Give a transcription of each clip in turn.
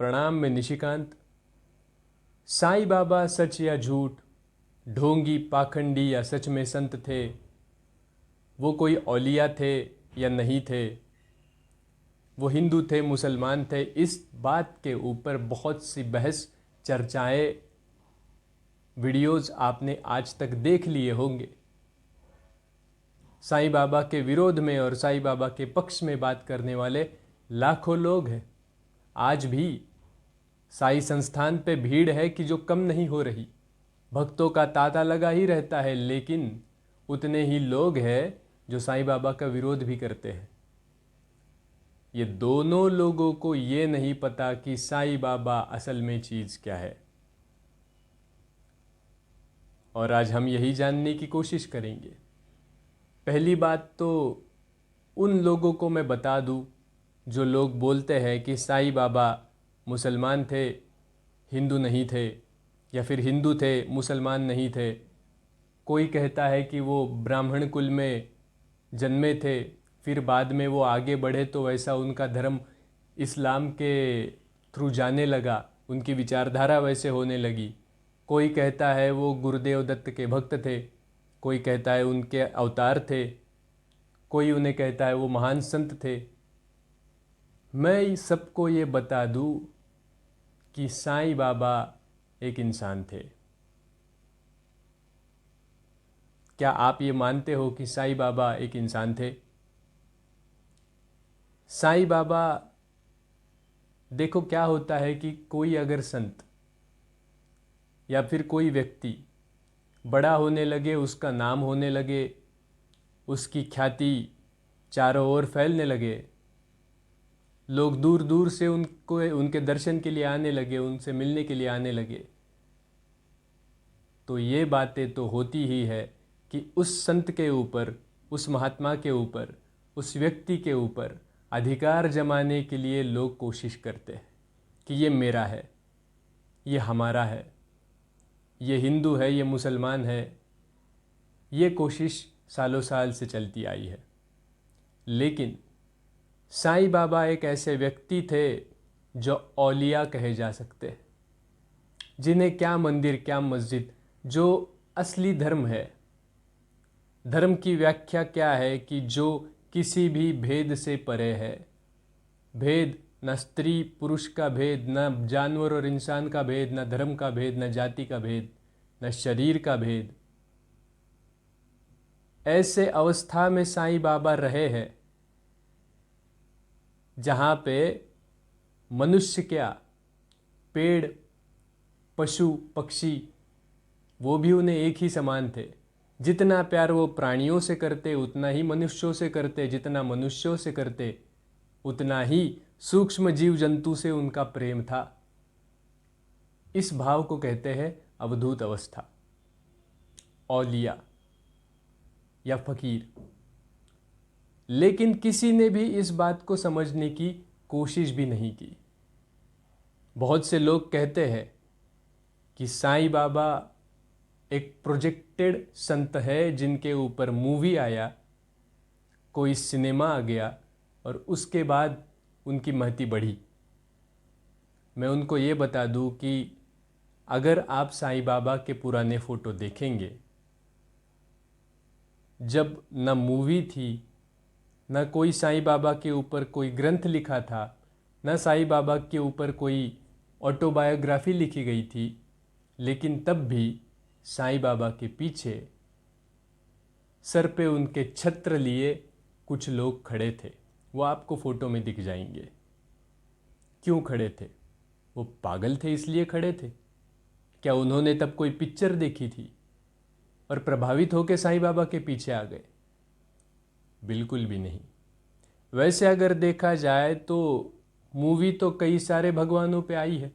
प्रणाम, मैं निशिकांत। साईं बाबा सच या झूठ, ढोंगी पाखंडी या सच में संत थे, वो कोई औलिया थे या नहीं थे, वो हिंदू थे मुसलमान थे, इस बात के ऊपर बहुत सी बहस चर्चाएं वीडियोस आपने आज तक देख लिए होंगे। साईं बाबा के विरोध में और साईं बाबा के पक्ष में बात करने वाले लाखों लोग हैं। आज भी साईं संस्थान पे भीड़ है कि जो कम नहीं हो रही। भक्तों का तांता लगा ही रहता है, लेकिन उतने ही लोग हैं जो साईं बाबा का विरोध भी करते हैं। ये दोनों लोगों को ये नहीं पता कि साईं बाबा असल में चीज़ क्या है, और आज हम यही जानने की कोशिश करेंगे। पहली बात तो उन लोगों को मैं बता दूं जो लोग बोलते हैं कि साईं बाबा मुसलमान थे, हिंदू नहीं थे, या फिर हिंदू थे मुसलमान नहीं थे। कोई कहता है कि वो ब्राह्मण कुल में जन्मे थे, फिर बाद में वो आगे बढ़े तो वैसा उनका धर्म इस्लाम के थ्रू जाने लगा, उनकी विचारधारा वैसे होने लगी। कोई कहता है वो गुरुदेव दत्त के भक्त थे, कोई कहता है उनके अवतार थे, कोई उन्हें कहता है वो महान संत थे। मैं सबको ये बता दूं कि साईं बाबा एक इंसान थे। क्या आप ये मानते हो कि साईं बाबा एक इंसान थे? साईं बाबा, देखो क्या होता है कि कोई अगर संत या फिर कोई व्यक्ति बड़ा होने लगे, उसका नाम होने लगे, उसकी ख्याति चारों ओर फैलने लगे, लोग दूर दूर से उनको उनके दर्शन के लिए आने लगे, उनसे मिलने के लिए आने लगे, तो ये बातें तो होती ही है कि उस संत के ऊपर, उस महात्मा के ऊपर, उस व्यक्ति के ऊपर अधिकार जमाने के लिए लोग कोशिश करते हैं कि ये मेरा है, ये हमारा है, ये हिंदू है, ये मुसलमान है। ये कोशिश सालों साल से चलती आई है। लेकिन साईं बाबा एक ऐसे व्यक्ति थे जो औलिया कहे जा सकते हैं, जिन्हें क्या मंदिर क्या मस्जिद, जो असली धर्म है। धर्म की व्याख्या क्या है कि जो किसी भी भेद से परे है। भेद, न स्त्री पुरुष का भेद, न जानवर और इंसान का भेद, न धर्म का भेद, न जाति का भेद, न शरीर का भेद। ऐसे अवस्था में साईं बाबा रहे हैं जहाँ पे मनुष्य क्या, पेड़, पशु, पक्षी, वो भी उन्हें एक ही समान थे। जितना प्यार वो प्राणियों से करते उतना ही मनुष्यों से करते, जितना मनुष्यों से करते उतना ही सूक्ष्म जीव जंतु से उनका प्रेम था। इस भाव को कहते हैं अवधूत अवस्था, औलिया या फकीर। लेकिन किसी ने भी इस बात को समझने की कोशिश भी नहीं की। बहुत से लोग कहते हैं कि साईं बाबा एक प्रोजेक्टेड संत है, जिनके ऊपर मूवी आया, कोई सिनेमा आ गया और उसके बाद उनकी महती बढ़ी। मैं उनको ये बता दूं कि अगर आप साईं बाबा के पुराने फ़ोटो देखेंगे, जब न मूवी थी, न कोई साईं बाबा के ऊपर कोई ग्रंथ लिखा था, न साईं बाबा के ऊपर कोई ऑटोबायोग्राफी लिखी गई थी, लेकिन तब भी साईं बाबा के पीछे सर पे उनके छत्र लिए कुछ लोग खड़े थे। वो आपको फ़ोटो में दिख जाएंगे। क्यों खड़े थे? वो पागल थे इसलिए खड़े थे? क्या उन्होंने तब कोई पिक्चर देखी थी और प्रभावित होकर साईं बाबा के पीछे आ गए? बिल्कुल भी नहीं। वैसे अगर देखा जाए तो मूवी तो कई सारे भगवानों पे आई है।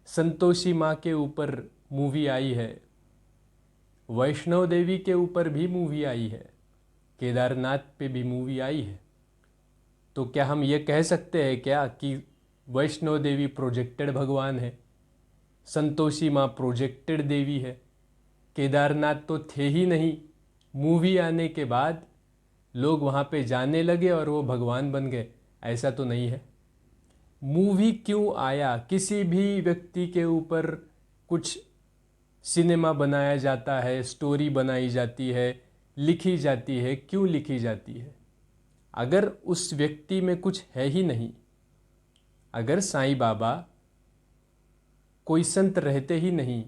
संतोषी माँ के ऊपर मूवी आई है, वैष्णो देवी के ऊपर भी मूवी आई है, केदारनाथ पे भी मूवी आई है। तो क्या हम ये कह सकते हैं क्या कि वैष्णो देवी प्रोजेक्टेड भगवान है, संतोषी माँ प्रोजेक्टेड देवी है? केदारनाथ तो थे ही नहीं, मूवी आने के बाद लोग वहाँ पे जाने लगे और वो भगवान बन गए, ऐसा तो नहीं है। मूवी क्यों आया? किसी भी व्यक्ति के ऊपर कुछ सिनेमा बनाया जाता है, स्टोरी बनाई जाती है, लिखी जाती है, क्यों लिखी जाती है? अगर उस व्यक्ति में कुछ है ही नहीं, अगर साईं बाबा कोई संत रहते ही नहीं,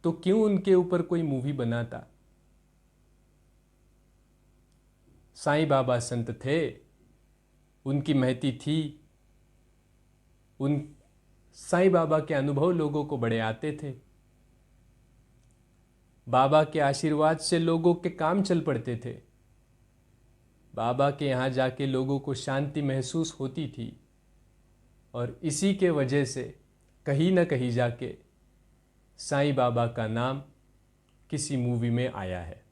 तो क्यों उनके ऊपर कोई मूवी बनाता? साईं बाबा संत थे, उनकी महती थी, उन साईं बाबा के अनुभव लोगों को बड़े आते थे। बाबा के आशीर्वाद से लोगों के काम चल पड़ते थे। बाबा के यहाँ जाके लोगों को शांति महसूस होती थी, और इसी के वजह से कहीं ना कहीं जाके साईं बाबा का नाम किसी मूवी में आया है।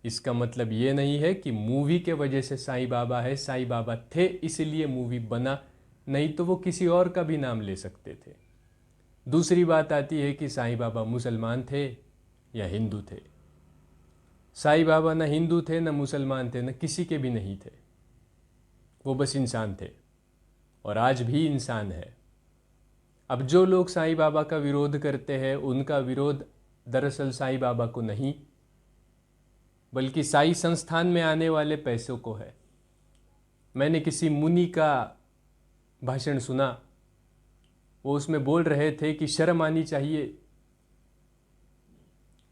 इसका मतलब ये नहीं है कि मूवी के वजह से साईं बाबा है, साईं बाबा थे इसलिए मूवी बना, नहीं तो वो किसी और का भी नाम ले सकते थे। दूसरी बात आती है कि साईं बाबा मुसलमान थे या हिंदू थे। साईं बाबा न हिंदू थे, न मुसलमान थे, न किसी के भी नहीं थे। वो बस इंसान थे, और आज भी इंसान है। अब जो लोग साईं बाबा का विरोध करते हैं, उनका विरोध दरअसल साईं बाबा को नहीं, बल्कि साई संस्थान में आने वाले पैसों को है। मैंने किसी मुनि का भाषण सुना, वो उसमें बोल रहे थे कि शर्म आनी चाहिए,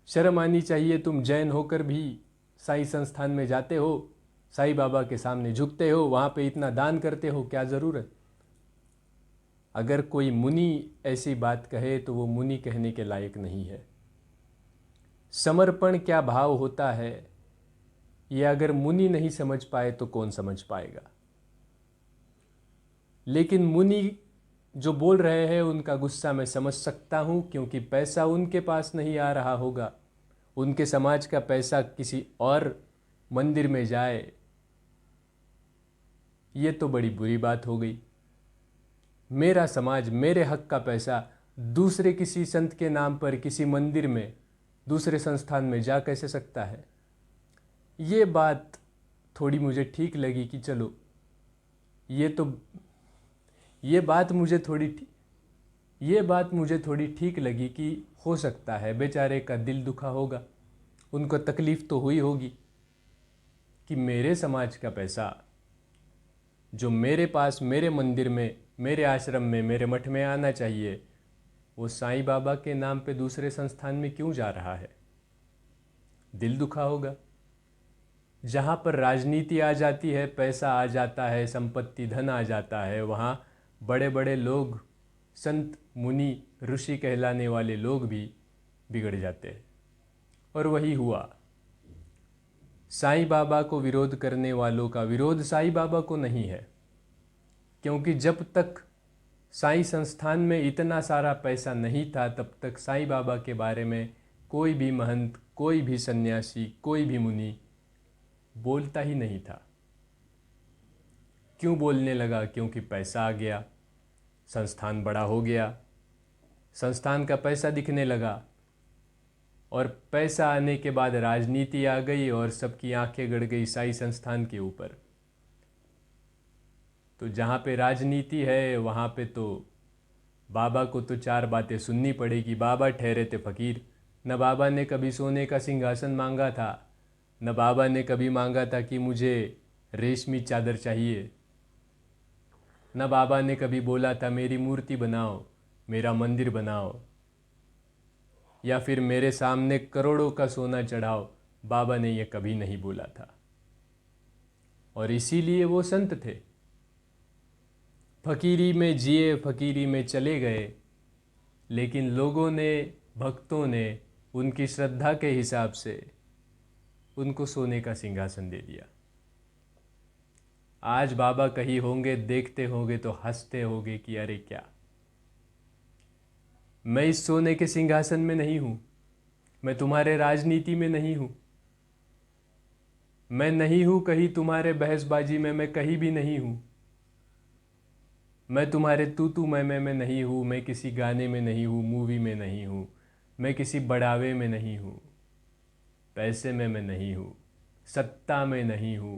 शर्म आनी चाहिए, तुम जैन होकर भी साई संस्थान में जाते हो, साईं बाबा के सामने झुकते हो, वहाँ पे इतना दान करते हो, क्या ज़रूरत? अगर कोई मुनि ऐसी बात कहे तो वो मुनि कहने के लायक नहीं है। समर्पण क्या भाव होता है, ये अगर मुनि नहीं समझ पाए तो कौन समझ पाएगा? लेकिन मुनि जो बोल रहे हैं उनका गुस्सा मैं समझ सकता हूँ, क्योंकि पैसा उनके पास नहीं आ रहा होगा। उनके समाज का पैसा किसी और मंदिर में जाए, ये तो बड़ी बुरी बात हो गई। मेरा समाज, मेरे हक का पैसा दूसरे किसी संत के नाम पर किसी मंदिर में, दूसरे संस्थान में जा कैसे सकता है? ये बात थोड़ी मुझे ठीक लगी कि चलो, ये बात मुझे थोड़ी ठीक लगी कि हो सकता है बेचारे का दिल दुखा होगा, उनको तकलीफ़ तो हुई होगी कि मेरे समाज का पैसा जो मेरे पास, मेरे मंदिर में, मेरे आश्रम में, मेरे मठ में आना चाहिए, वो साईं बाबा के नाम पे दूसरे संस्थान में क्यों जा रहा है? दिल दुखा होगा। जहाँ पर राजनीति आ जाती है, पैसा आ जाता है, संपत्ति धन आ जाता है, वहाँ बड़े बड़े लोग, संत मुनि ऋषि कहलाने वाले लोग भी बिगड़ जाते हैं। और वही हुआ। साईं बाबा को विरोध करने वालों का विरोध साईं बाबा को नहीं है, क्योंकि जब तक साईं संस्थान में इतना सारा पैसा नहीं था, तब तक साईं बाबा के बारे में कोई भी महंत, कोई भी सन्यासी, कोई भी मुनि बोलता ही नहीं था। क्यों बोलने लगा? क्योंकि पैसा आ गया, संस्थान बड़ा हो गया, संस्थान का पैसा दिखने लगा, और पैसा आने के बाद राजनीति आ गई और सबकी आंखें गड़ गई साई संस्थान के ऊपर। तो जहाँ पे राजनीति है वहाँ पे तो बाबा को तो चार बातें सुननी पड़ेगी। बाबा ठहरे थे फकीर। न बाबा ने कभी सोने का सिंहासन मांगा था, न बाबा ने कभी मांगा था कि मुझे रेशमी चादर चाहिए, न बाबा ने कभी बोला था मेरी मूर्ति बनाओ, मेरा मंदिर बनाओ, या फिर मेरे सामने करोड़ों का सोना चढ़ाओ। बाबा ने यह कभी नहीं बोला था, और इसीलिए वो संत थे। फकीरी में जिए, फकीरी में चले गए, लेकिन लोगों ने, भक्तों ने उनकी श्रद्धा के हिसाब से उनको सोने का सिंहासन दे दिया। आज बाबा कहीं होंगे, देखते होंगे तो हंसते होंगे कि अरे क्या, मैं इस सोने के सिंहासन में नहीं हूं, मैं तुम्हारे राजनीति में नहीं हूं, मैं नहीं हूं कहीं तुम्हारे बहसबाजी में, मैं कहीं भी नहीं हूं, मैं तुम्हारे तू तू मैं नहीं हूं, मैं किसी गाने में नहीं हूं, मूवी में नहीं हूं, मैं किसी बढ़ावे में नहीं हूं, पैसे में मैं नहीं हूं, सत्ता में नहीं हूं,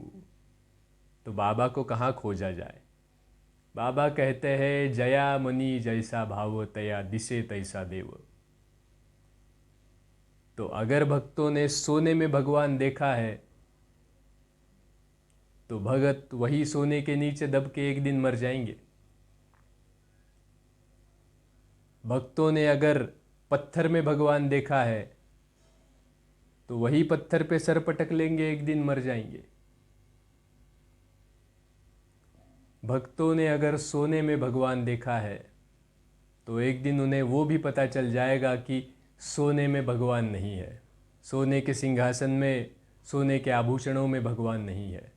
तो बाबा को कहाँ खोजा जाए। बाबा कहते हैं जया मनी जैसा भाव तया दिसे तैसा देव। तो अगर भक्तों ने सोने में भगवान देखा है तो भगत वही सोने के नीचे दब के एक दिन मर जाएंगे। भक्तों ने अगर पत्थर में भगवान देखा है तो वही पत्थर पे सर पटक लेंगे, एक दिन मर जाएंगे। भक्तों ने अगर सोने में भगवान देखा है तो एक दिन उन्हें वो भी पता चल जाएगा कि सोने में भगवान नहीं है, सोने के सिंहासन में, सोने के आभूषणों में भगवान नहीं है।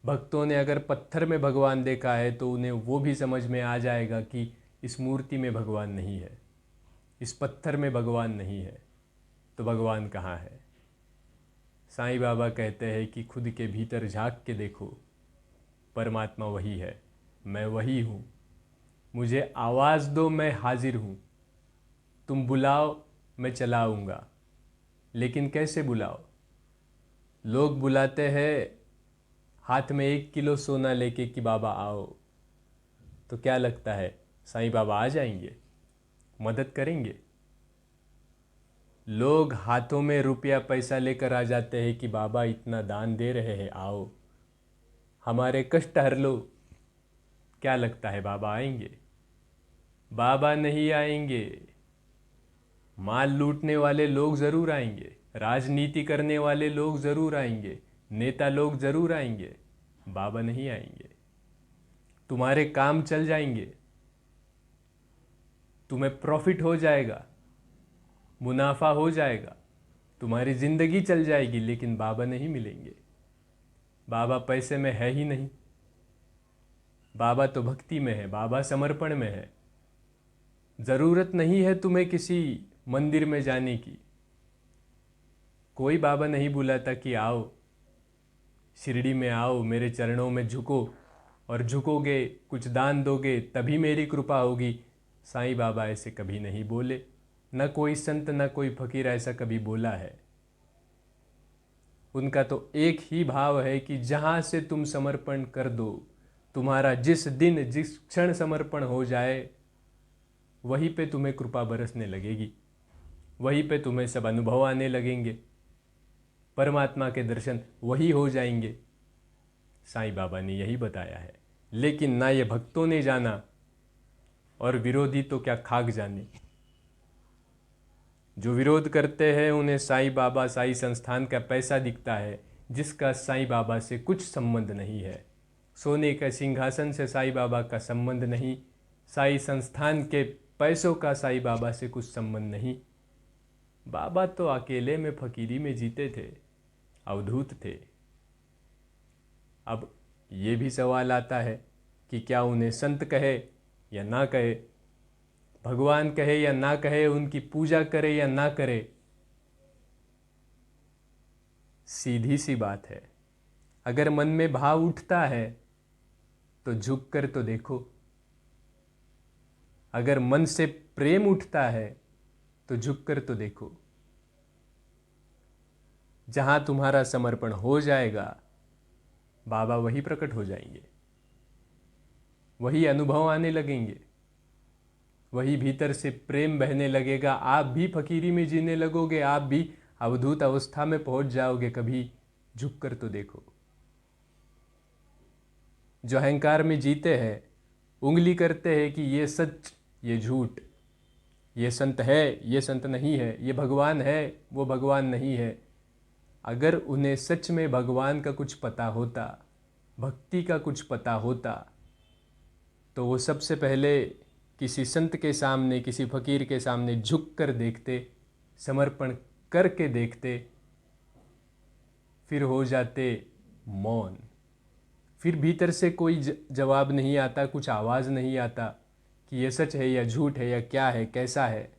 भक्तों ने अगर पत्थर में भगवान देखा है तो उन्हें वो भी समझ में आ जाएगा कि इस मूर्ति में भगवान नहीं है, इस पत्थर में भगवान नहीं है, तो भगवान कहाँ है। साईं बाबा कहते हैं कि खुद के भीतर झांक के देखो, परमात्मा वही है, मैं वही हूँ। मुझे आवाज़ दो, मैं हाजिर हूँ। तुम बुलाओ, मैं चला आऊँगा। लेकिन कैसे बुलाओ? लोग बुलाते हैं हाथ में 1 किलो सोना लेके कि बाबा आओ, तो क्या लगता है साईं बाबा आ जाएंगे, मदद करेंगे? लोग हाथों में रुपया पैसा लेकर आ जाते हैं कि बाबा इतना दान दे रहे हैं, आओ हमारे कष्ट हर लो। क्या लगता है बाबा आएंगे? बाबा नहीं आएंगे। माल लूटने वाले लोग ज़रूर आएंगे, राजनीति करने वाले लोग ज़रूर आएंगे, नेता लोग ज़रूर आएंगे, बाबा नहीं आएंगे। तुम्हारे काम चल जाएंगे, तुम्हें प्रॉफिट हो जाएगा, मुनाफा हो जाएगा, तुम्हारी ज़िंदगी चल जाएगी, लेकिन बाबा नहीं मिलेंगे। बाबा पैसे में है ही नहीं। बाबा तो भक्ति में है, बाबा समर्पण में है। ज़रूरत नहीं है तुम्हें किसी मंदिर में जाने की। कोई बाबा नहीं बुलाता कि आओ शिरडी में, आओ मेरे चरणों में झुको, और झुकोगे, कुछ दान दोगे तभी मेरी कृपा होगी। साईं बाबा ऐसे कभी नहीं बोले, न कोई संत न कोई फकीर ऐसा कभी बोला है। उनका तो एक ही भाव है कि जहाँ से तुम समर्पण कर दो, तुम्हारा जिस दिन जिस क्षण समर्पण हो जाए, वहीं पे तुम्हें कृपा बरसने लगेगी, वहीं पे तुम्हें सब अनुभव आने लगेंगे, परमात्मा के दर्शन वही हो जाएंगे। साईं बाबा ने यही बताया है। लेकिन ना ये भक्तों ने जाना, और विरोधी तो क्या खाक जाने। जो विरोध करते हैं उन्हें साईं बाबा, साईं संस्थान का पैसा दिखता है, जिसका साईं बाबा से कुछ संबंध नहीं है। सोने के सिंहासन से साईं बाबा का संबंध नहीं, साईं संस्थान के पैसों का साईं बाबा से कुछ संबंध नहीं। बाबा तो अकेले में फकीरी में जीते थे, अवधूत थे। अब ये भी सवाल आता है कि क्या उन्हें संत कहे या ना कहे, भगवान कहे या ना कहे, उनकी पूजा करे या ना करे। सीधी सी बात है, अगर मन में भाव उठता है तो झुक कर तो देखो। अगर मन से प्रेम उठता है तो झुक कर तो देखो। जहां तुम्हारा समर्पण हो जाएगा, बाबा वही प्रकट हो जाएंगे, वही अनुभव आने लगेंगे, वही भीतर से प्रेम बहने लगेगा। आप भी फकीरी में जीने लगोगे, आप भी अवधूत अवस्था में पहुंच जाओगे। कभी झुक कर तो देखो। जो अहंकार में जीते हैं, उंगली करते हैं कि ये सच, ये झूठ, ये संत है, ये संत नहीं है, ये भगवान है, वो भगवान नहीं है। अगर उन्हें सच में भगवान का कुछ पता होता, भक्ति का कुछ पता होता, तो वो सबसे पहले किसी संत के सामने, किसी फकीर के सामने झुक कर देखते, समर्पण करके देखते, फिर हो जाते मौन। फिर भीतर से कोई जवाब नहीं आता, कुछ आवाज़ नहीं आता कि ये सच है या झूठ है या क्या है, कैसा है,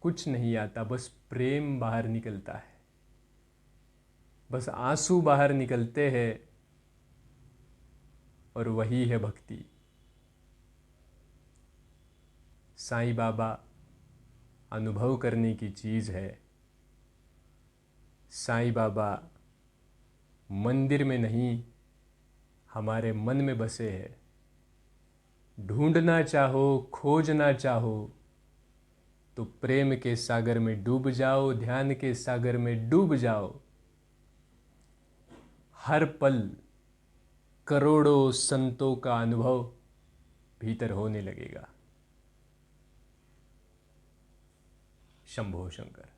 कुछ नहीं आता। बस प्रेम बाहर निकलता है, बस आंसू बाहर निकलते हैं, और वही है भक्ति। साईं बाबा अनुभव करने की चीज़ है। साईं बाबा मंदिर में नहीं, हमारे मन में बसे हैं। ढूंढना चाहो, खोजना चाहो, तो प्रेम के सागर में डूब जाओ, ध्यान के सागर में डूब जाओ। हर पल करोड़ों संतों का अनुभव भीतर होने लगेगा। शंभो शंकर।